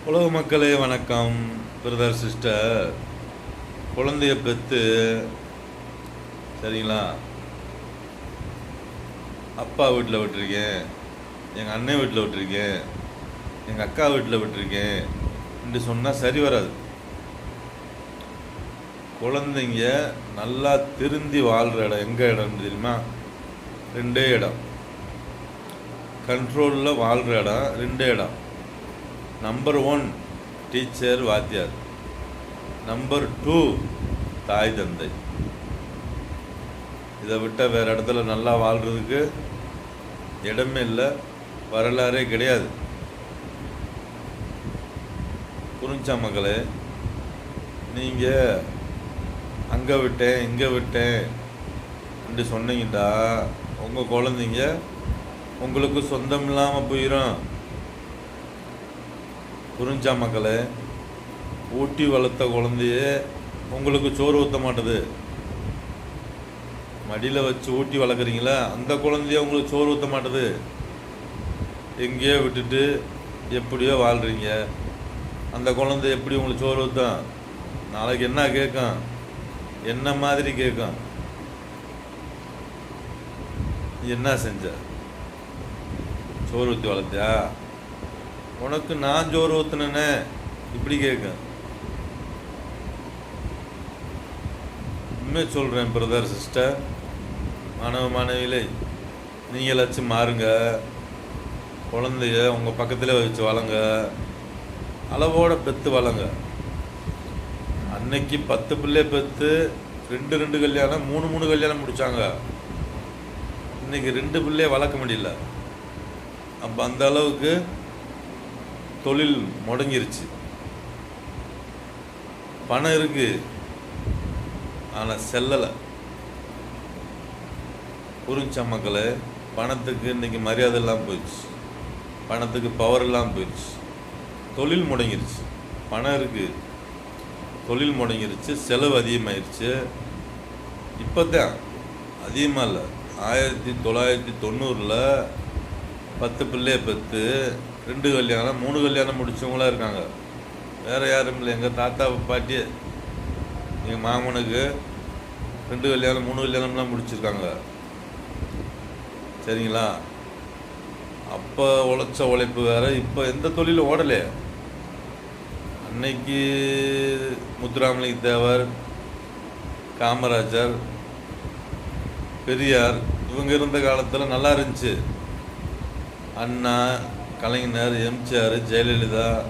உலக மக்களே வணக்கம். பிரதர் சிஸ்டர், குழந்தைய பெற்று சரிங்களா, அப்பா வீட்டில் விட்டுருக்கேன், எங்கள் அண்ணன் வீட்டில் விட்டுருக்கேன், எங்கள் அக்கா வீட்டில் விட்டுருக்கேன் என்று சொன்னால் சரி வராது. குழந்தைங்க நல்லா திருந்தி வாழ்கிற இடம் எங்கே இடம் தெரியுமா? ரெண்டே இடம். கண்ட்ரோலில் வாழ்கிற இடம் ரெண்டே இடம். நம்பர் 1 டீச்சர் வாத்தியார், நம்பர் 2 தாய் தந்தை. இதை விட்டால் வேறு இடத்துல நல்லா வாழ்கிறதுக்கு இடமே இல்லை, வரலாறே கிடையாது. புரிஞ்சா மக்களே? நீங்கள் அங்கே விட்டேன் இங்கே விட்டேன் அப்படி சொன்னீங்கடா உங்கள் குழந்தைங்க உங்களுக்கு சொந்தம் இல்லாமல் போயிடும். புரிஞ்சா மக்களே? ஊட்டி வளர்த்த குழந்தையே உங்களுக்கு சோறு ஊற்ற மாட்டுது. மடியில் வச்சு ஊட்டி வளர்க்குறீங்களா, அந்த குழந்தைய உங்களுக்கு சோறு ஊற்ற மாட்டுது. எங்கேயோ விட்டுட்டு எப்படியோ வாழ்கிறீங்க. அந்த குழந்தை எப்படி உங்களுக்கு சோறு ஊற்றும்? நாளைக்கு என்ன கேட்கும்? என்ன மாதிரி கேட்கும்? என்ன செஞ்ச? சோறு ஊற்றி வளர்த்தியா? உனக்கு நான் சோறு ஊற்றுனேனே இப்படி கேட்க. உண்மை சொல்கிறேன் பிரதர் சிஸ்டர், மாணவ மாணவிகளே, நீங்களாச்சும் மாறுங்க. குழந்தைய உங்கள் பக்கத்தில் வச்சு வளங்க, அளவோட பெற்று வளங்க. அன்னைக்கு 10 பிள்ளை பெற்று 2 கல்யாணம் 3 கல்யாணம் முடித்தாங்க. இன்னைக்கு 2 பிள்ளைய வளர்க்க முடியல. அப்போ அந்த அளவுக்கு தொழில் முடங்கிருச்சு. பணம் இருக்கு, ஆனால் செல்லலை. புரிஞ்ச மக்களே? பணத்துக்கு இன்னைக்கு மரியாதை இல்லாமல் போயிடுச்சு, பணத்துக்கு பவர் இல்லாமல் போயிடுச்சு. தொழில் முடங்கிருச்சு. பணம் இருக்கு, தொழில் முடங்கிருச்சு, செலவு அதிகமாகிருச்சு. இப்போ தான் அதிகமாக இல்லை, 1990 10 பிள்ளைய பெற்று 2 கல்யாணம் 3 கல்யாணம் முடித்தவங்களாம் இருக்காங்க. வேறு யாரும் இல்லை. எங்கள் தாத்தா பாட்டி, எங்கள் மாமனுக்கு 2 கல்யாணம் 3 கல்யாணம்லாம் முடிச்சிருக்காங்க. சரிங்களா? அப்போ உழைச்ச உழைப்பு வேறு, இப்போ எந்த தொழிலும் ஓடலையே. அன்னைக்கு முத்துராமலிங்க தேவர், காமராஜர், பெரியார் இவங்க இருந்த காலத்தில் நல்லா இருந்துச்சு. அண்ணா, கலைஞர், எம்ஜிஆர், ஜெயலலிதா